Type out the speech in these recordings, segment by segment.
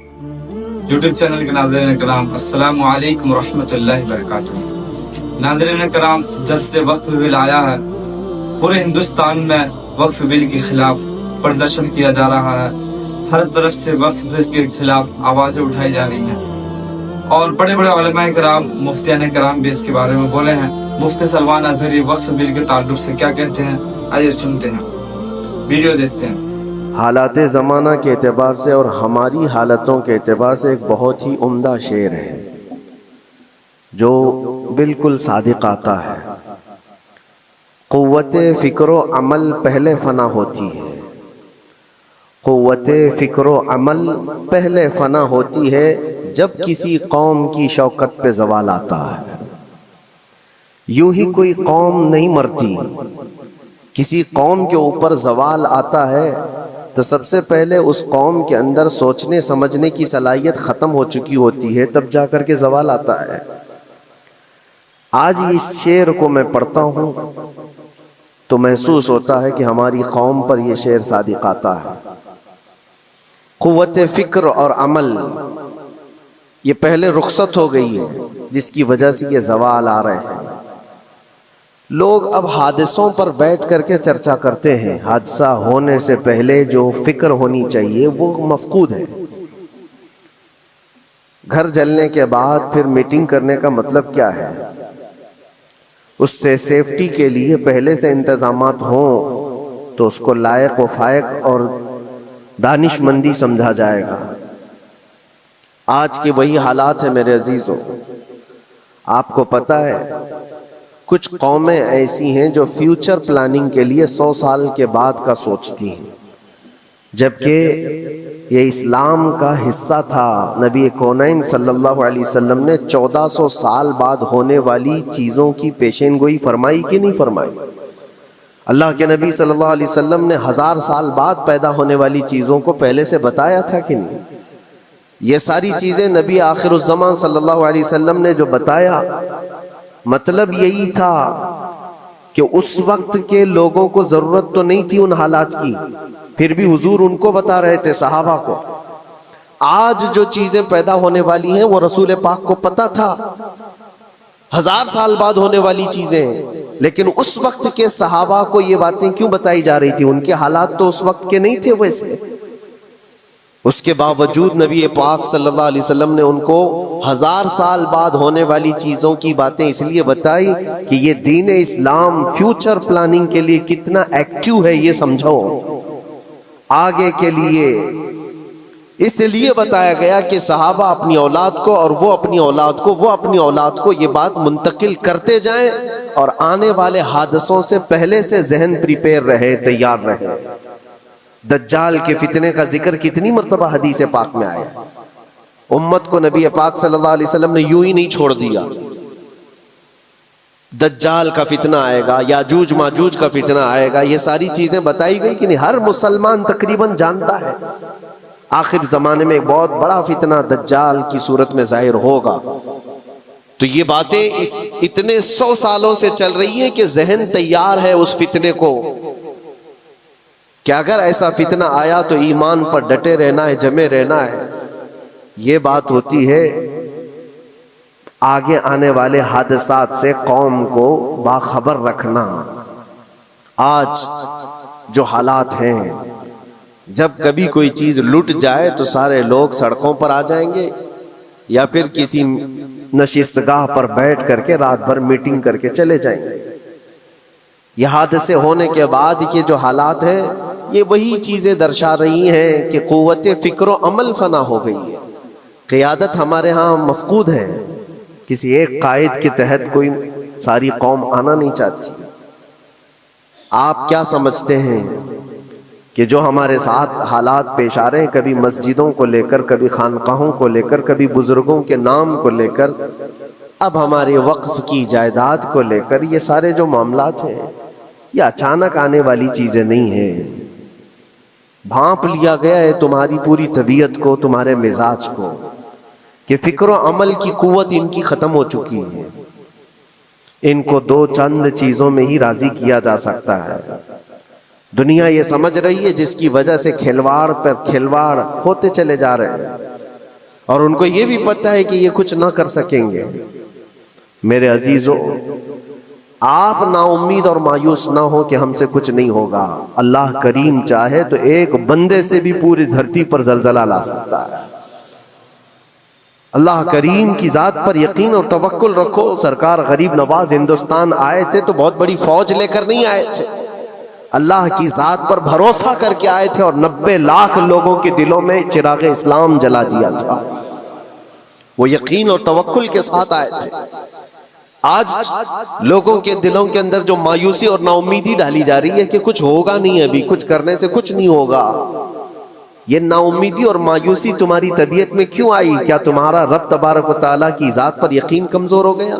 YouTube channel کے ناظرین کرام السلام علیکم ورحمۃ اللہ وبرکاتہ۔ ناظرین کرام، جب سے وقف بل آیا ہے پورے ہندوستان میں وقف بل کے خلاف پردرشن کیا جا رہا ہے۔ ہر طرف سے وقف بل کے خلاف آوازیں اٹھائی جا رہی ہیں اور بڑے بڑے علماء کرام، مفتیان کرام بھی اس کے بارے میں بولے ہیں۔ مفتی سلمان اظہری وقف بل کے تعلق سے کیا کہتے ہیں، آئیے سنتے ہیں، ویڈیو دیکھتے ہیں۔ حالات زمانہ کے اعتبار سے اور ہماری حالتوں کے اعتبار سے ایک بہت ہی عمدہ شعر ہے جو بالکل صادق آتا ہے۔ قوت فکر و عمل پہلے فنا ہوتی ہے، قوت فکر و عمل پہلے فنا ہوتی ہے جب کسی قوم کی شوکت پہ زوال آتا ہے۔ یوں ہی کوئی قوم نہیں مرتی، کسی قوم کے اوپر زوال آتا ہے تو سب سے پہلے اس قوم کے اندر سوچنے سمجھنے کی صلاحیت ختم ہو چکی ہوتی ہے، تب جا کر کے زوال آتا ہے۔ آج اس شعر کو میں پڑھتا ہوں تو محسوس ہوتا ہے کہ ہماری قوم پر یہ شعر صادق آتا ہے۔ قوت فکر اور عمل یہ پہلے رخصت ہو گئی ہے، جس کی وجہ سے یہ زوال آ رہے ہیں۔ لوگ اب حادثوں پر بیٹھ کر کے چرچا کرتے ہیں، حادثہ ہونے سے پہلے جو فکر ہونی چاہیے وہ مفقود ہے۔ گھر جلنے کے بعد پھر میٹنگ کرنے کا مطلب کیا ہے؟ اس سے سیفٹی کے لیے پہلے سے انتظامات ہوں تو اس کو لائق و فائق اور دانش مندی سمجھا جائے گا۔ آج کے وہی حالات ہیں میرے عزیزوں۔ آپ کو پتہ ہے کچھ قومیں ایسی ہیں جو فیوچر پلاننگ کے لیے 100 سال کے بعد کا سوچتی ہیں، جبکہ یہ اسلام کا حصہ تھا۔ نبی کونین صلی اللہ علیہ وسلم نے 1400 سال بعد ہونے والی چیزوں کی پیشین گوئی فرمائی کہ نہیں فرمائی؟ اللہ کے نبی صلی اللہ علیہ وسلم نے 1000 سال بعد پیدا ہونے والی چیزوں کو پہلے سے بتایا تھا کہ نہیں؟ یہ ساری چیزیں نبی آخر الزمان صلی اللہ علیہ وسلم نے جو بتایا، مطلب یہی تھا کہ اس وقت کے لوگوں کو ضرورت تو نہیں تھی ان حالات کی، پھر بھی حضور ان کو بتا رہے تھے، صحابہ کو۔ آج جو چیزیں پیدا ہونے والی ہیں وہ رسول پاک کو پتا تھا، 1000 سال بعد ہونے والی چیزیں، لیکن اس وقت کے صحابہ کو یہ باتیں کیوں بتائی جا رہی تھی؟ ان کے حالات تو اس وقت کے نہیں تھے ویسے۔ اس کے باوجود نبی پاک صلی اللہ علیہ وسلم نے ان کو 1000 سال بعد ہونے والی چیزوں کی باتیں اس لیے بتائی کہ یہ دین اسلام فیوچر پلاننگ کے لیے کتنا ایکٹیو ہے یہ سمجھو، آگے کے لیے۔ اس لیے بتایا گیا کہ صحابہ اپنی اولاد کو اور وہ اپنی اولاد کو، وہ اپنی اولاد کو یہ بات منتقل کرتے جائیں اور آنے والے حادثوں سے پہلے سے ذہن پریپیئر رہے، تیار رہے۔ دجال کے فتنے کا ذکر کتنی مرتبہ حدیث پاک میں آیا، امت کو نبی پاک صلی اللہ علیہ وسلم نے یوں ہی نہیں چھوڑ دیا۔ دجال کا فتنہ آئے گا، یاجوج ماجوج کا فتنہ آئے گا، یہ ساری چیزیں بتائی گئی کہ نہیں؟ ہر مسلمان تقریباً جانتا ہے آخر زمانے میں ایک بہت بڑا فتنہ دجال کی صورت میں ظاہر ہوگا۔ تو یہ باتیں اتنے 100 سالوں سے چل رہی ہیں کہ ذہن تیار ہے اس فتنے کو کہ اگر ایسا فتنہ آیا تو ایمان پر ڈٹے رہنا ہے، جمے رہنا ہے۔ یہ بات ہوتی ہے آگے آنے والے حادثات سے قوم کو باخبر رکھنا۔ آج جو حالات ہیں، جب کبھی کوئی چیز لٹ جائے تو سارے لوگ سڑکوں پر آ جائیں گے یا پھر کسی نشستگاہ پر بیٹھ کر کے رات بھر میٹنگ کر کے چلے جائیں گے۔ یہ حادثے ہونے کے بعد کے جو حالات ہیں یہ وہی چیزیں درشا رہی ہیں کہ قوت فکر و عمل فنا ہو گئی ہے۔ قیادت ہمارے ہاں مفقود ہے، کسی ایک قائد کے تحت کوئی ساری قوم آنا نہیں چاہتی۔ آپ کیا سمجھتے ہیں کہ جو ہمارے ساتھ حالات پیش آ رہے ہیں، کبھی مسجدوں کو لے کر، کبھی خانقاہوں کو لے کر، کبھی بزرگوں کے نام کو لے کر، اب ہمارے وقف کی جائیداد کو لے کر، یہ سارے جو معاملات ہیں یہ اچانک آنے والی چیزیں نہیں ہیں۔ بھانپ لیا گیا ہے تمہاری پوری طبیعت کو، تمہارے مزاج کو، کہ فکر و عمل کی قوت ان کی ختم ہو چکی ہے۔ ان کو 2 چند چیزوں میں ہی راضی کیا جا سکتا ہے۔ دنیا یہ سمجھ رہی ہے، جس کی وجہ سے کھلواڑ پر کھلواڑ ہوتے چلے جا رہے ہیں۔ اور ان کو یہ بھی پتہ ہے کہ یہ کچھ نہ کر سکیں گے۔ میرے عزیزو، آپ نا امید اور مایوس نہ ہو کہ ہم سے کچھ نہیں ہوگا۔ اللہ کریم چاہے تو ایک بندے سے بھی پوری دھرتی پر زلزلہ لا سکتا ہے۔ اللہ کریم کی ذات پر یقین اور توکل رکھو۔ سرکار غریب نواز ہندوستان آئے تھے تو بہت بڑی فوج لے کر نہیں آئے تھے، اللہ کی ذات پر بھروسہ کر کے آئے تھے، اور 90 لاکھ لوگوں کے دلوں میں چراغ اسلام جلا دیا تھا۔ وہ یقین اور توکل کے ساتھ آئے تھے۔ آج لوگوں کے دلوں کے اندر جو مایوسی اور نا امیدی ڈالی جا رہی ہے کہ کچھ ہوگا نہیں، ابھی کچھ کرنے سے کچھ نہیں ہوگا، یہ نا امیدی اور مایوسی تمہاری طبیعت میں کیوں آئی؟ کیا تمہارا رب تبارک و تعالیٰ کی ذات پر یقین کمزور ہو گیا؟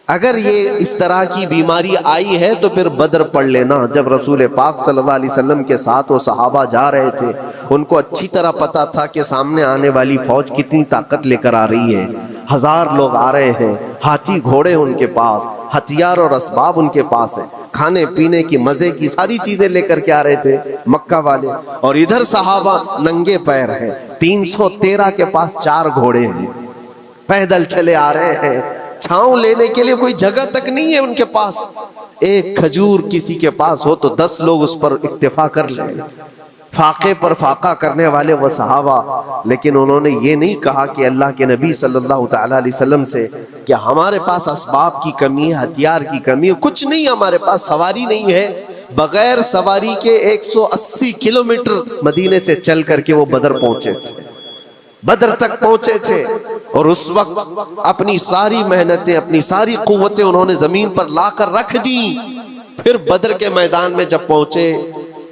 اگر یہ اس طرح کی بیماری آئی ہے تو پھر بدر پڑھ لینا۔ جب رسول پاک صلی اللہ علیہ وسلم کے ساتھ وہ صحابہ جا رہے تھے، ان کو اچھی طرح پتا تھا کہ سامنے آنے والی فوج کتنی طاقت لے کر آ رہی ہے۔ 1000 لوگ آ رہے ہیں، ہاتھی گھوڑے ان کے پاس، ہتھیار اور اسباب ان کے پاس ہے، کھانے پینے کی مزے کی ساری چیزیں لے کر کے آ رہے تھے مکہ والے، اور ادھر صحابہ ننگے پیر ہیں۔ 313 کے پاس 4 گھوڑے ہیں، پیدل چلے آ رہے ہیں، چھاؤں لینے کے لیے کوئی جگہ تک نہیں ہے ان کے پاس۔ ایک کھجور کسی کے پاس ہو تو 10 لوگ اس پر اکتفا کر لیں، فاقے پر فاقہ کرنے والے وہ صحابہ۔ لیکن انہوں نے یہ نہیں کہا کہ اللہ کے نبی صلی اللہ تعالیٰ علیہ وسلم سے کہ ہمارے پاس اسباب کی کمی ہے، ہتھیار کی کمی ہے، کچھ نہیں، ہمارے پاس سواری نہیں ہے۔ بغیر سواری کے 180 کلومیٹر مدینے سے چل کر کے وہ بدر پہنچے تھے، بدر تک پہنچے تھے، اور اس وقت اپنی ساری محنتیں، اپنی ساری قوتیں انہوں نے زمین پر لا کر رکھ دی۔ پھر بدر کے میدان میں جب پہنچے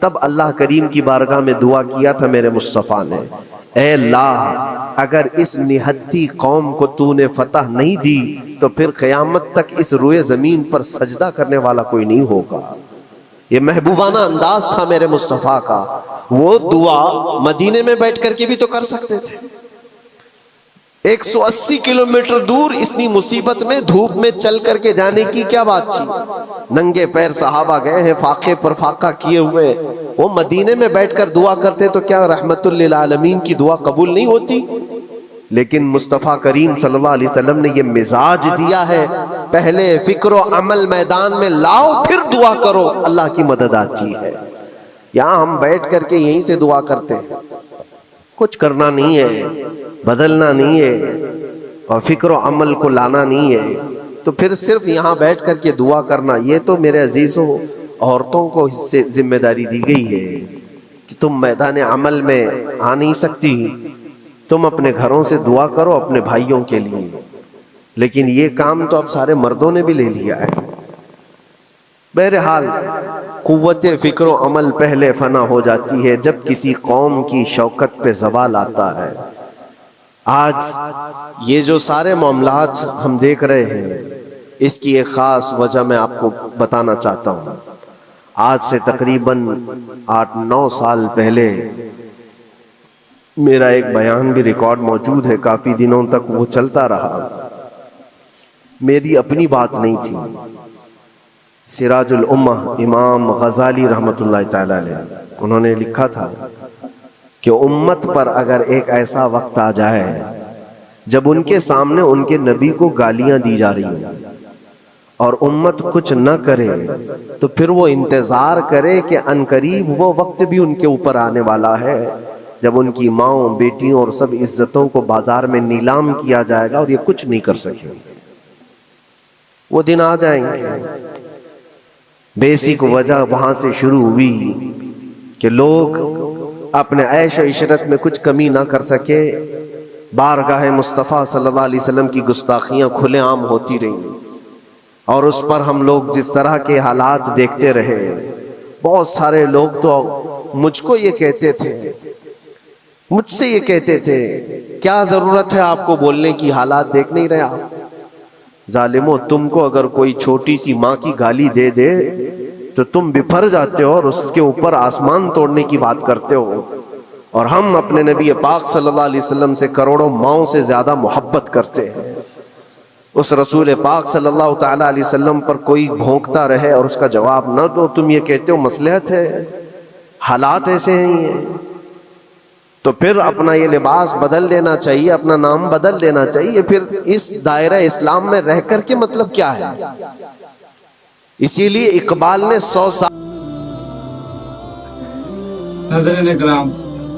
تب اللہ کریم کی بارگاہ میں دعا کیا تھا میرے مصطفیٰ نے، اے اللہ اگر اس نہتی قوم کو تو نے فتح نہیں دی تو پھر قیامت تک اس روئے زمین پر سجدہ کرنے والا کوئی نہیں ہوگا۔ یہ محبوبانہ انداز تھا میرے مصطفیٰ کا۔ وہ دعا مدینے میں بیٹھ کر کے بھی تو کر سکتے تھے۔ 180 کلومیٹر دور اتنی مصیبت میں دھوپ میں چل کر کے جانے کی کیا بات تھی؟ ننگے پیر صحابہ گئے ہیں، فاقے پر فاقہ کیے ہوئے، وہ مدینے میں بیٹھ کر دعا کرتے تو کیا رحمت للعالمین کی دعا قبول نہیں ہوتی؟ لیکن مصطفیٰ کریم صلی اللہ علیہ وسلم نے یہ مزاج دیا ہے، پہلے فکر و عمل میدان میں لاؤ پھر دعا کرو، اللہ کی مدد آتی ہے۔ یہاں ہم بیٹھ کر کے یہیں سے دعا کرتے ہیں، کچھ کرنا نہیں ہے، بدلنا نہیں ہے، اور فکر و عمل کو لانا نہیں ہے، تو پھر صرف یہاں بیٹھ کر کے دعا کرنا، یہ تو میرے عزیزوں عورتوں کو اس سے ذمہ داری دی گئی ہے کہ تم میدان عمل میں آ نہیں سکتی، تم اپنے گھروں سے دعا کرو اپنے بھائیوں کے لیے۔ لیکن یہ کام تو اب سارے مردوں نے بھی لے لیا ہے۔ بہرحال قوت فکر و عمل پہلے فنا ہو جاتی ہے جب کسی قوم کی شوکت پہ زوال آتا ہے۔ آج یہ جو سارے معاملات ہم دیکھ رہے ہیں، اس کی ایک خاص وجہ میں آپ کو بتانا چاہتا ہوں۔ آج سے تقریباً 8-9 سال پہلے میرا ایک بیان بھی ریکارڈ موجود ہے، کافی دنوں تک وہ چلتا رہا، میری اپنی بات نہیں تھی۔ سراج الامہ امام غزالی رحمۃ اللہ تعالی علیہ، انہوں نے لکھا تھا کہ امت پر اگر ایک ایسا وقت آ جائے جب ان کے سامنے ان کے نبی کو گالیاں دی جا رہی ہیں اور امت کچھ نہ کرے، تو پھر وہ انتظار کرے کہ عنقریب وہ وقت بھی ان کے اوپر آنے والا ہے جب ان کی ماؤں، بیٹیوں اور سب عزتوں کو بازار میں نیلام کیا جائے گا اور یہ کچھ نہیں کر سکیں گے۔ وہ دن آ جائیں گے۔ بیسک وجہ وہاں سے شروع ہوئی کہ لوگ اپنے عیش و عشرت میں کچھ کمی نہ کر سکے، بارگاہ مصطفیٰ صلی اللہ علیہ وسلم کی گستاخیاں کھلے عام ہوتی رہیں، اور اس پر ہم لوگ جس طرح کے حالات دیکھتے رہے۔ بہت سارے لوگ تو مجھ کو یہ کہتے تھے، مجھ سے یہ کہتے تھے، کیا ضرورت ہے آپ کو بولنے کی، حالات دیکھ نہیں رہے آپ؟ ظالمو، تم کو اگر کوئی چھوٹی سی ماں کی گالی دے دے تو تم بپھر جاتے ہو اور اس کے اوپر آسمان توڑنے کی بات کرتے ہو، اور ہم اپنے نبی پاک صلی اللہ علیہ وسلم سے کروڑوں ماؤں سے زیادہ محبت کرتے ہیں۔ اس رسول پاک صلی اللہ تعالیٰ علیہ وسلم پر کوئی بھونکتا رہے اور اس کا جواب نہ دو، تم یہ کہتے ہو مصلحت ہے، حالات ایسے ہیں۔ تو پھر اپنا یہ لباس بدل دینا چاہیے، اپنا نام بدل دینا چاہیے، پھر اس دائرہ اسلام میں رہ کر کے مطلب کیا ہے؟ اسی لیے اقبال نے 100 سال ناظرین کرام،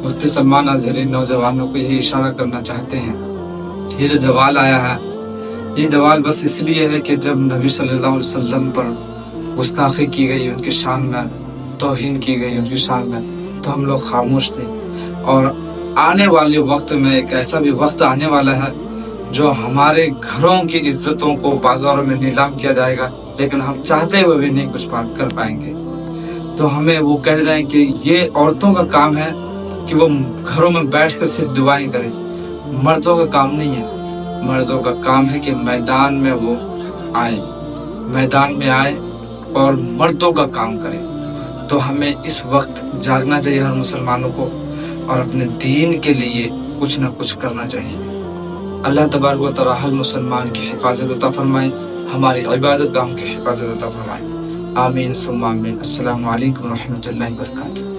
مفتی سلمان اظہری نوجوانوں کو یہ اشارہ کرنا چاہتے ہیں، یہ جو زوال آیا ہے، یہ زوال بس اس لیے ہے کہ جب نبی صلی اللہ علیہ وسلم پر گستاخی کی گئی، ان کی شان میں توہین کی گئی، ان کی شان میں، تو ہم لوگ خاموش تھے. اور آنے والے وقت میں ایک ایسا بھی وقت آنے والا ہے جو ہمارے گھروں کی عزتوں کو بازاروں میں نیلام کیا جائے گا، لیکن ہم چاہتے ہوئے بھی نہیں کچھ بات کر پائیں گے. تو ہمیں وہ کہہ رہے ہیں کہ یہ عورتوں کا کام ہے کہ وہ گھروں میں بیٹھ کر صرف دعائیں کریں، مردوں کا کام نہیں ہے. مردوں کا کام ہے کہ میدان میں وہ آئے، میدان میں آئے اور مردوں کا کام کریں. تو ہمیں اس وقت جاگنا چاہیے ہر مسلمانوں کو، اور اپنے دین کے لیے کچھ نہ کچھ کرنا چاہیے. اللہ تبارک و تعالی ہر مسلمان کی حفاظت عطا فرمائے، ہماری عبادت گاہوں کی حفاظت عطا فرمائے. آمین ثم آمین. السلام علیکم ورحمۃ اللہ وبرکاتہ.